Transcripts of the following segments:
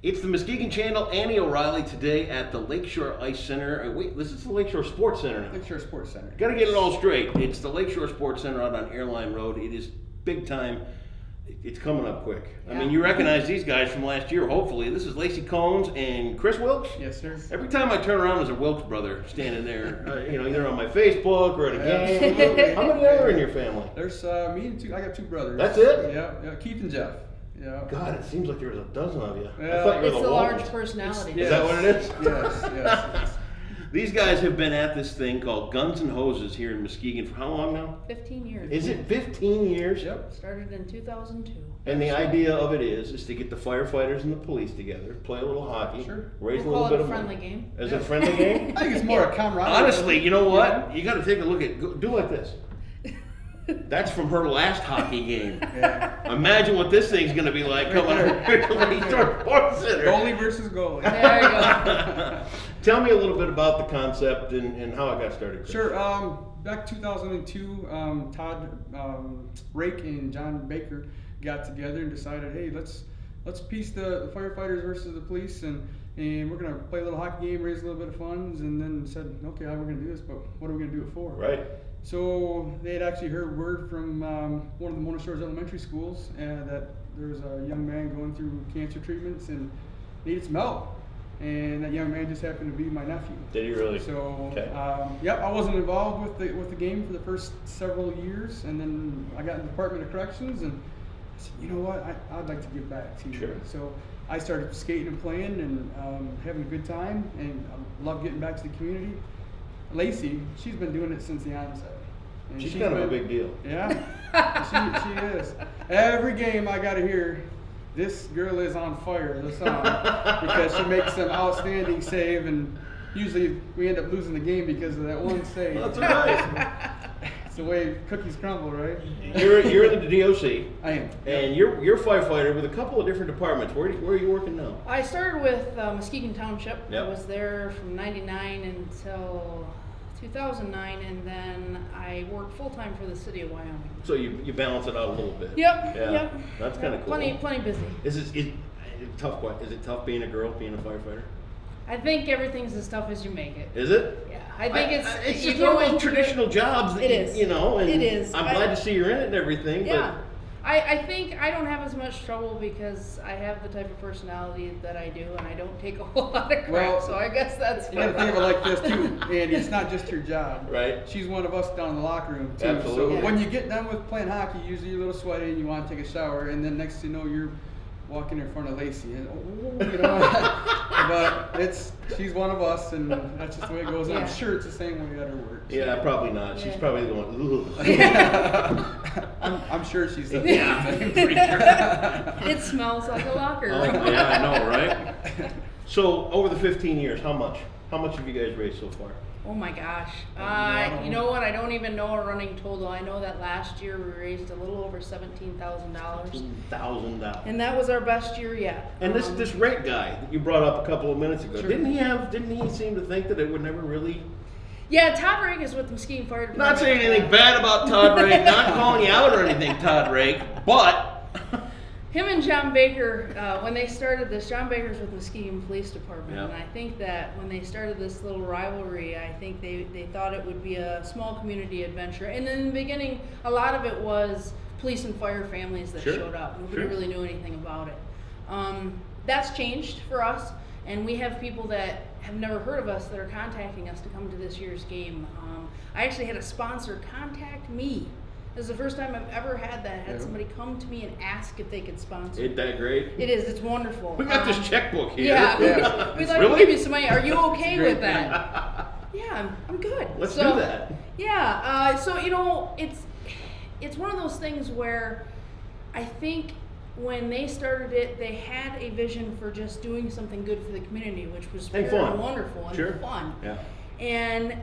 It's the Muskegon Channel, Annie O'Reilly, today at the Lakeshore Ice Center. Wait, this is the Lakeshore Sports Center now. Lakeshore Sports Center. Got to get it all straight. It's the Lakeshore Sports Center out on Airline Road. It is big time. It's coming up quick. Yeah. I mean, you recognize these guys from last year, hopefully. This is Lacey Combs and Chris Wilkes. Yes, sir. Every time I turn around, there's a Wilkes brother standing there, either on my Facebook or at a game. How many are in your family? There's me and two. I got two brothers. That's it? Yeah, Keith and Jeff. Yeah. God, it seems like there's a dozen of you. Yeah. I thought you were It's the a large Waltons. personality. Is that what it is? Yes. These guys have been at this thing called Guns and Hoses here in Muskegon for how long now? 15 years. Is it 15 years? Yep. Started in 2002. And the idea of it is to get the firefighters and the police together, play a little hockey, Sure. raise We'll a little call bit it a of friendly money. game. Is it a friendly game? I think it's more a camaraderie. Honestly, you know what? You got to take a look at. Do like this. That's from her last hockey game. Yeah. Imagine what this thing's going to be like coming over to the Lakeshore Sports Center. Goalie versus goalie. There you go. Tell me a little bit about the concept and how it got started. Chris. Sure. Back 2002, Todd Rake and John Baker got together and decided, hey, let's piece the firefighters versus the police, and we're gonna play a little hockey game, raise a little bit of funds, and then said, okay, we're gonna do this, but what are we gonna do it for? Right. So they had actually heard word from one of the Mona Shores elementary schools that there was a young man going through cancer treatments and needed some help. And that young man just happened to be my nephew. Did he really? So, Okay. I wasn't involved with the game for the first several years, and then I got in the Department of Corrections, and I said, you know what, I'd like to give back to you. Sure. So I started skating and playing and having a good time, and I love getting back to the community. Lacey, she's been doing it since the onset. And She's kind of a big deal. Yeah, she is. Every game I got to hear, this girl is on fire, the song, because she makes some outstanding save, and usually we end up losing the game because of that one save. That's nice. It's the way cookies crumble, right? You're in the DOC. I am. And you're a firefighter with a couple of different departments. Where are you working now? I started with Muskegon Township. Yep. I was there from 99 until 2009, and then I worked full-time for the city of Wyoming. So you balance it out a little bit. Yep, Yeah. yep. That's kind of cool. Plenty busy. Is it tough? Is it tough being a girl, being a firefighter? I think everything's as tough as you make it. Is it? Yeah, I think It's you just one go of those into traditional jobs that It is. you know. And It is. I'm glad to see you're in it and everything. Yeah. I think I don't have as much trouble because I have the type of personality that I do, and I don't take a whole lot of crap. Well, so I guess that's You gotta think of it like this too, Andy. It's not just her job. Right. She's one of us down in the locker room too. Absolutely. So when you get done with playing hockey, usually you're a little sweaty and you want to take a shower, and then next thing you know, you're walking in front of Lacey, and but she's one of us, and that's just the way it goes. And Yeah. I'm sure it's the same way at her work. Yeah, probably not. She's Yeah. probably going, ugh. I'm sure she's the Yeah. It smells like a locker room. Oh, yeah, I know, right? So over the 15 years, how much have you guys raised so far? Oh my gosh. don't You know what? I don't even know a running total. I know that last year we raised a little over $17,000. $2,000. And that was our best year yet. And this rate guy that you brought up a couple of minutes ago, Sure. didn't he seem to think that it would never really? Yeah, Todd Rake is with the Muskegon Fire Department. Not saying anything bad about Todd Rake, not calling you out or anything, Todd Rake, but Him and John Baker, when they started this, John Baker's with the Muskegon Police Department, Yeah. and I think that when they started this little rivalry, I think they thought it would be a small community adventure. And in the beginning, a lot of it was police and fire families that Sure. showed up. Nobody Sure. really knew anything about it. That's changed for us, and we have people that have never heard of us that are contacting us to come to this year's game. I actually had a sponsor contact me. This is the first time I've ever had that. Had Yeah. somebody come to me and ask if they could sponsor. ain't that great? It is. It's wonderful. We got this checkbook here. Yeah. Yeah. We'd like Really? to give you some money. Are you okay Great with that? Yeah, I'm good. Let's So, do that. Yeah. So it's one of those things where I think when they started it, they had a vision for just doing something good for the community, which was And pure fun. and wonderful and Sure. fun. Yeah. And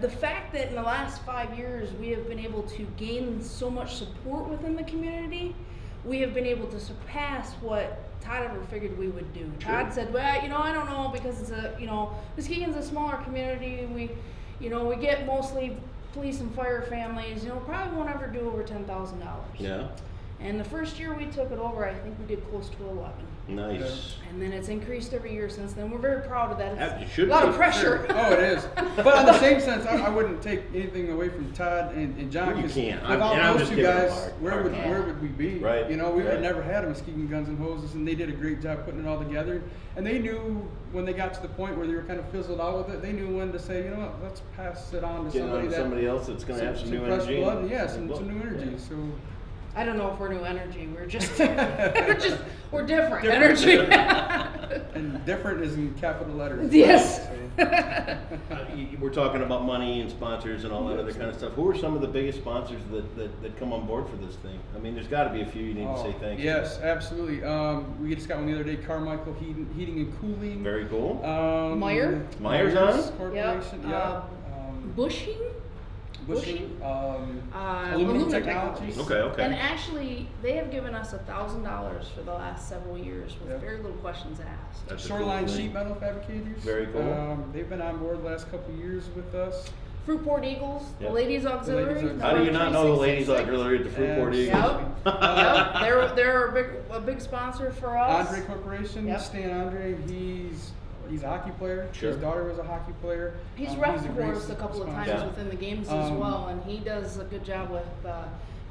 the fact that in the last 5 years we have been able to gain so much support within the community, we have been able to surpass what Todd ever figured we would do. Sure. Todd said, well, I don't know, because it's Muskegon's a smaller community. We get mostly police and fire families. Probably won't ever do over $10,000. Yeah. And the first year we took it over, I think we did close to 11. Nice. And then it's increased every year since then. We're very proud of that. It It's should a lot be. of pressure. Oh, it is. But in the same sense, I wouldn't take anything away from Todd and John. You 'Cause can't. Without And I'm those just two giving them guys, a where hard would time. where would we be? Right. You know, we would Right. have never had a Muskegon Guns and Hoses, and they did a great job putting it all together. And they knew when they got to the point where they were kind of fizzled out with it, they knew when to say, you know what, let's pass it on to Getting on somebody to that somebody else that's going to have some new fresh energy. blood, and yeah, some new energy. Yeah. So. I don't know if we're new energy. We're just we're different, Different. energy. And different is in capital letters. Yes. So, We're talking about money and sponsors and all that other kind of stuff. Who are some of the biggest sponsors that come on board for this thing? I mean, there's got to be a few you need to say thanks to. Yes, absolutely. We just got one the other day, Carmichael Heating and Cooling. Very cool. Meyer? Myers on? Corporation, Yep. yeah. Bushing? Bushing, Aluminum Aluminum Technologies. Okay. And actually, they have given us $1,000 for the last several years with Yep. very little questions asked. That's a cool Shoreline thing. Sheet Metal Fabricators. Very cool. They've been on board the last couple of years with us. Fruitport Eagles, Yep. the Ladies Auxiliary. Auxiliary. How do you not know the ladies 3666? auxiliary at the Fruitport Yeah. Eagles? Yep, they're a big sponsor for us. Andre Corporation, Yep. Stan Andre, he's a hockey player. Sure. His daughter was a hockey player. He's a ref for great us a couple of sponsor. times Yeah. within the games as Um, well, and he does a good job with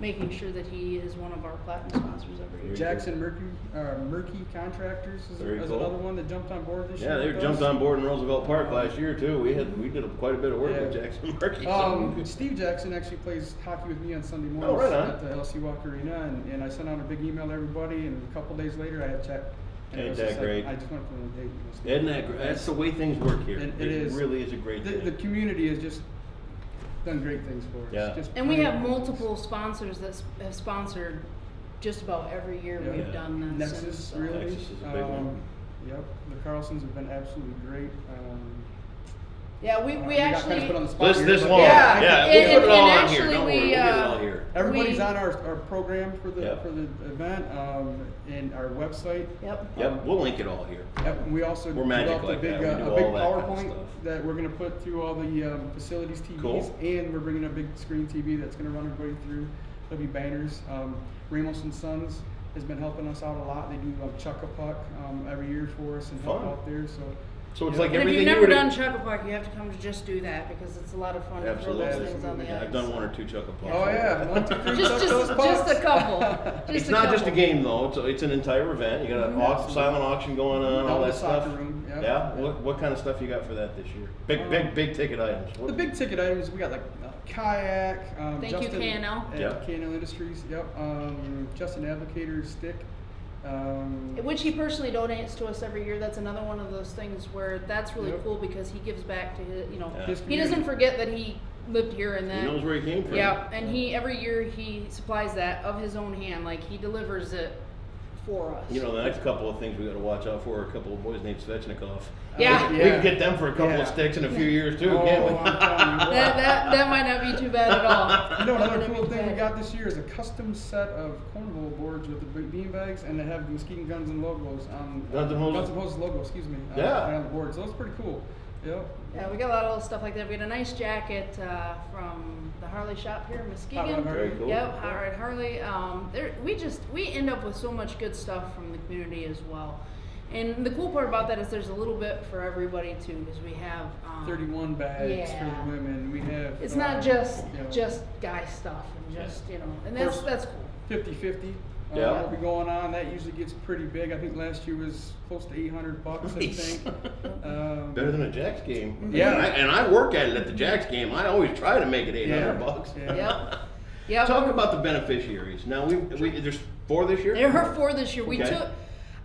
making sure that he is one of our platinum sponsors every year. Jackson Murky Contractors Very is cool. another one that jumped on board this Yeah, year. they with jumped us. on board in Roosevelt Park last year too. We did quite a bit of work with Yeah. Jackson Murky. Steve Jackson actually plays hockey with me on Sunday mornings Oh, right on. at the LC Walk Arena, and I sent out a big email to everybody, and a couple days later I had checked. And it Ain't was that just like, great? I just went for the date. Isn't that great? That's the way things work here. It It is. really is a great The thing. community has just done great things for us. Yeah. Just And we great have things. multiple sponsors that have sponsored just about every year Yeah. we've done this. Nexus, and so- really. Nexus is a big one. Yep, the Carlsons have been absolutely great. Yeah, we got kind of actually. put on the spot here, This but- long. Yeah. Yeah, And- we'll put it and all on here. actually Don't worry, we, we'll get it all here. Everybody's We- on our program for the Yep. for the event and our website. Yep. Yep, we'll link it all here. Yep, and we also We're magic developed like a big, that. We do a big all that kind of PowerPoint stuff. that we're going to put through all the facilities TVs, Cool. and we're bringing a big screen TV that's going to run everybody through. There'll be banners. Ramos and Sons has been helping us out a lot. They do Chuck-a-Puck every year for us and help Fun. out there. So it's Yeah. like And if everything you've you never would done Chuck-a-Puck, you have to come to just do that because it's a lot of fun to throw Absolutely. those things on the ice. I've done one or two chuckle-pucks. Oh yeah, 1, 2, 3. Just a couple. Just It's a not just a couple. game though. It's an entire event. You got an silent auction going on, all Down that the soccer stuff. room, yeah. Yeah. What kind of stuff you got for that this year? Big ticket items. The big ticket items we got like kayak. Thank you, Justin K&L. at Yep. K&L Industries. Yep. Justin Advocator stick. Which he personally donates to us every year. That's another one of those things where that's really Yep. cool because he gives back to his, Yeah. His he doesn't forget that he lived here and that. He knows where he came from. Yeah, and every year he supplies that of his own hand. Like he delivers it for us. You know, the next couple of things we got to watch out for are a couple of boys named Svechnikov. Yeah. We can get them for a couple Yeah. of sticks in a few years too, Oh, can't we? I'm telling you what. that might not be too bad at all. You know, another That might cool be thing we bad. got this year is a custom set of cornhole boards with the big bean bags, and they have the Muskegon Guns and logos on Guns and Hoses? Guns and Hoses logo. Excuse me. Yeah. On the board, so that's pretty cool. Yep. Yeah, we got a lot of little stuff like that. We got a nice jacket from the Harley shop here in Muskegon. Hot Rod Harley. Very cool. Yep, Hot Rod Harley. We end up with so much good stuff from the community as well. And the cool part about that is there's a little bit for everybody too, because we have 31 bags for yeah. the women. We have. It's not just you know, just guy stuff and just and that's First- that's cool. 50-50. Yeah. Will be going on. That usually gets pretty big. I think last year was close to $800. I Nice. think. Better than a Jacks game. Yeah. And I work at it at the Jacks game. I always try to make it $800. Yeah. Yep. Yep. Talk about the beneficiaries. Now there's 4 this year. There were 4 this year. We Okay. took.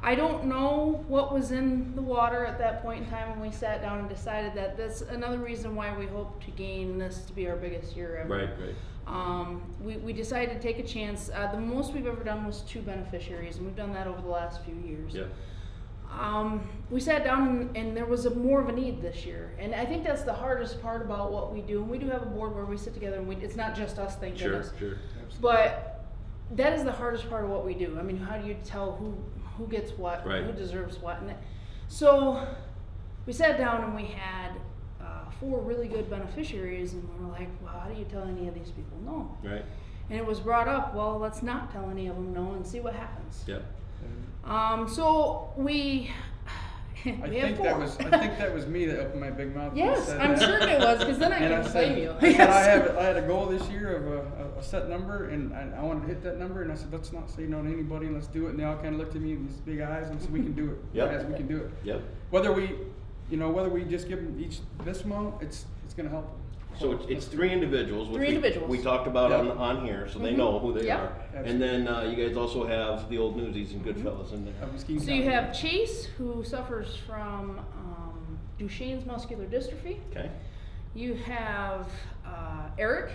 I don't know what was in the water at that point in time when we sat down and decided that that's another reason why we hope to gain this to be our biggest year ever. Right. We decided to take a chance. The most we've ever done was 2 beneficiaries, and we've done that over the last few years. Yeah. We sat down and there was more of a need this year, and I think that's the hardest part about what we do. And we do have a board where we sit together, and it's not just us, thank goodness. Sure. But that is the hardest part of what we do. I mean, how do you tell who gets what, Right. who deserves what? And so we sat down and we had 4 really good beneficiaries, and we were like, well, how do you tell any of these people no? Right. and it was brought up, well, let's not tell any of them no and see what happens. Yep. So we I have think 4. that was me that opened my big mouth. Yes, and said I'm that. certain it was, because then I And can blame you. I said I had a goal this year of a set number, and I wanted to hit that number, and I said, let's not say no to anybody, and let's do it. And they all kind of looked at me with these big eyes and said, we can do it. Yep. Yes, we can do it. Yep. Whether we just give them each this amount, it's going to help them. So it's 3 individuals, which 3 individuals. we talked about Yep. on here, so they Mhm. know who they Yep. are. And then you guys also have the old newsies and Goodfellas in there. Muskegon So you County. have Chase, who suffers from Duchenne's muscular dystrophy. Okay. You have Eric,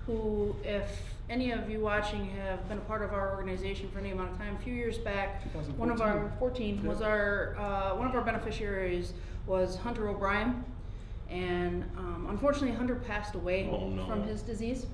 who, if any of you watching have been a part of our organization for any amount of time, a few years back, one of our 14 was our one of our beneficiaries was Hunter O'Brien, and unfortunately Hunter passed away Oh, no. from his disease.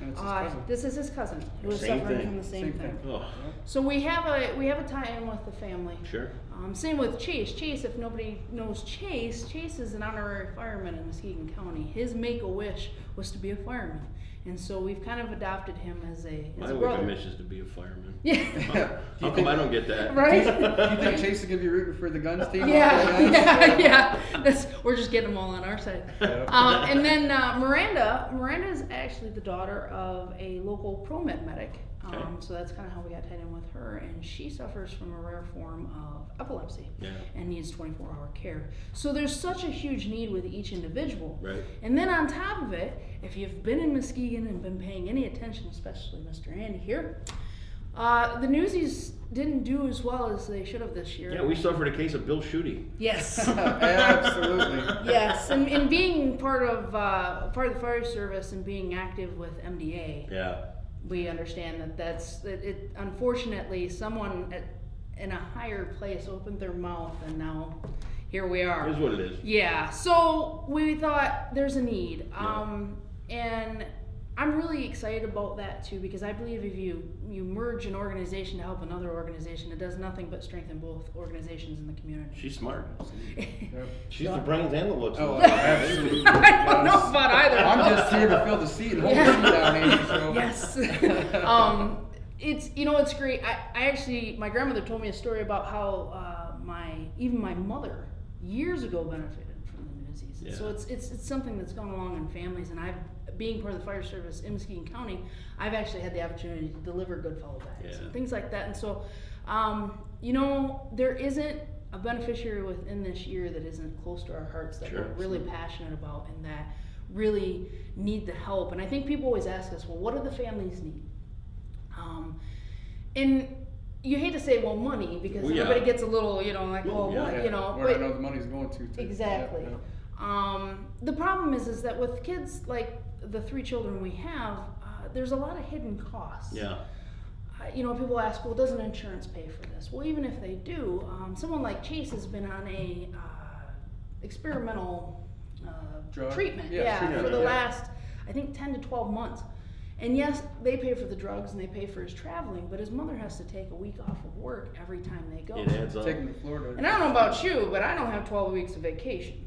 And it's his cousin. This is his cousin who was Same suffering thing. from the same thing. Oh, So we have a tie-in with the family. sure. Same with Chase. Chase, if nobody knows Chase is an honorary fireman in Muskegon County. His make-a-wish was to be a fireman. And so we've kind of adopted him as a My brother. wish is to be a fireman. Yeah. How come I don't get that? Right? Do you think Chase is going to be rooting for the guns team? Yeah. We're just getting them all on our side. Yeah. And then Miranda is actually the daughter of a local pro-med medic. Okay. So that's kind of how we got tied in with her. And she suffers from a rare form of epilepsy. Yeah. And needs 24-hour care. So there's such a huge need with each individual. Right. And then on top of it, if you've been in Muskegon and been paying any attention, especially Mr. Andy here, the Newsies didn't do as well as they should have this year. Yeah, we suffered a case of Bill Shooty. Yes. Absolutely. Yes, and being part of the fire service and being active with MDA, Yeah. we understand that it. Unfortunately, someone in a higher place opened their mouth, and now here we are. Here's what it is. Yeah. So we thought there's a need, Yeah. and I'm really excited about that too, because I believe if you merge an organization to help another organization, it does nothing but strengthen both organizations in the community. She's smart. Yep. She's the brains and the looks. Oh, of it. absolutely. I don't know about either. I'm just here to fill the seat and hold the seat down, Andy. So. Yes. It's great. I actually, my grandmother told me a story about how my mother years ago benefited from the Newsies. Yeah. So it's something that's gone along in families, and being part of the fire service in Muskegon County, I've actually had the opportunity to deliver Goodfellow bags and things like that. And so, there isn't a beneficiary within this year that isn't close to our hearts, that Sure. we're really passionate about and that really need the help. And I think people always ask us, well, what do the families need? And you hate to say, well, money, because Well, yeah. everybody gets a little, like, Well, well, yeah. what, Where I know the money's going to. Exactly. Yep, yep. The problem is that with kids like the 3 children we have, there's a lot of hidden costs. Yeah. People ask, well, doesn't insurance pay for this? Well, even if they do, someone like Chase has been on a experimental Drug? treatment, Yeah, for the yeah. last, I think, 10 to 12 months. And yes, they pay for the drugs and they pay for his traveling, but his mother has to take a week off of work every time they go. It adds up. Take them to Florida. And I don't know about you, but I don't have 12 weeks of vacation.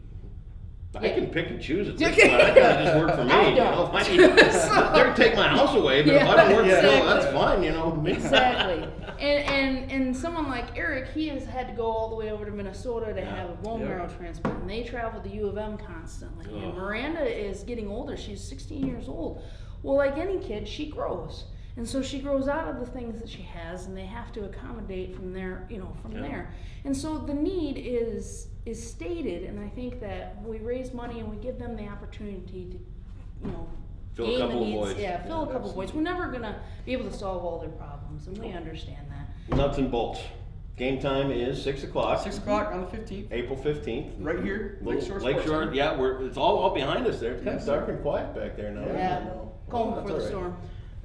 I can pick and choose at You this can- point. I gotta just work for me. I You don't. know, if they're gonna take my house away, but if I don't work for Exactly. them, that's fine. Me. Exactly. And someone like Eric, he has had to go all the way over to Minnesota to Yeah. have a bone Yep. marrow transplant. And they travel to U of M constantly. Ugh. And Miranda is getting older. She's 16 years old. Well, like any kid, she grows. And so she grows out of the things that she has, and they have to accommodate from there, Yeah. there. And so the need is stated, and I think that we raise money and we give them the opportunity to, Fill a gain couple the of needs. voids. Yeah, fill a couple absolutely. voids. We're never gonna be able to solve all their problems, and we understand that. Nuts and bolts. Game time is 6 o'clock. 6 o'clock on the 15th. April 15th. Right here, Lakeshore Sports Lakeshore, Center. yeah, it's all behind us there. It's kind of Yes. dark and quiet back there now. Yeah, calm That's before the all right. storm.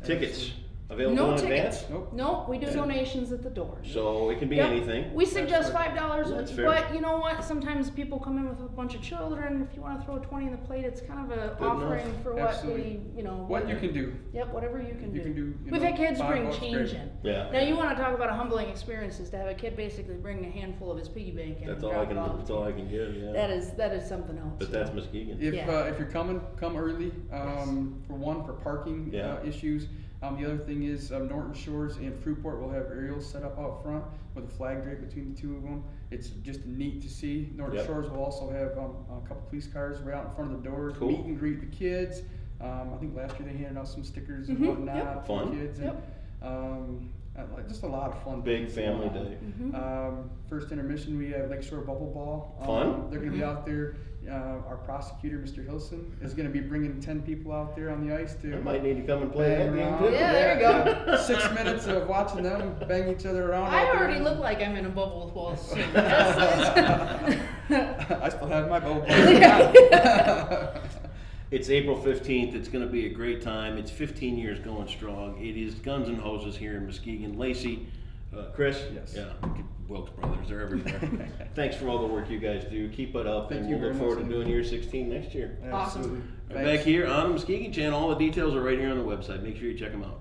Tickets available No in tickets. advance, Nope. No, we do donations at the door. so it can be Yep. anything. We suggest That's $5, That's fair. but you know what? Sometimes people come in with a bunch of children. If you want to throw a 20 in the plate, it's kind of a Good offering enough. for Absolutely. what What you can do. Yep, whatever you can You do. can do, We've had kids bring $5 change great. in. Yeah. Now you want to talk about a humbling experience is to have a kid basically bring a handful of his piggy bank in. That's and all I drop can. it off. That's all I can give. Yeah. That is something else. But that's Muskegon. If Yeah. if you're coming, come early. For parking Yeah. issues. The other thing is Norton Shores and Fruitport will have aerials set up out front with a flag draped between the two of them. It's just neat to see. Norton Yep. Shores will also have a couple police cars right out in front of the doors, Cool. meet and greet the kids. I think last year they handed out some stickers and Mhm. whatnot Yep. for Fun. the kids. Yep. And, just a lot of fun. Big things family going on. day. Mhm. First intermission, we have Lakeshore Bubble Ball. Fun. They're going to be out there. Our prosecutor, Mr. Hilson, is going to be bringing 10 people out there on the ice to I might need to come and play that bang game around. too. Yeah, there you go. 6 minutes of watching them bang each other around. I out there. already look like I'm in a bubble with walls. So I still have my bubble ball. It's April 15th. It's going to be a great time. It's 15 years going strong. It is Guns and Hoses here in Muskegon. Lacey, Chris, Yes. yeah, Wilkes Brothers, they're everywhere. Thanks for all the work you guys do. Keep it up, Thank and you we'll look very forward much. to doing year 16 next year. Awesome. Absolutely. Back Thanks. here on the Muskegon channel, all the details are right here on the website. Make sure you check them out.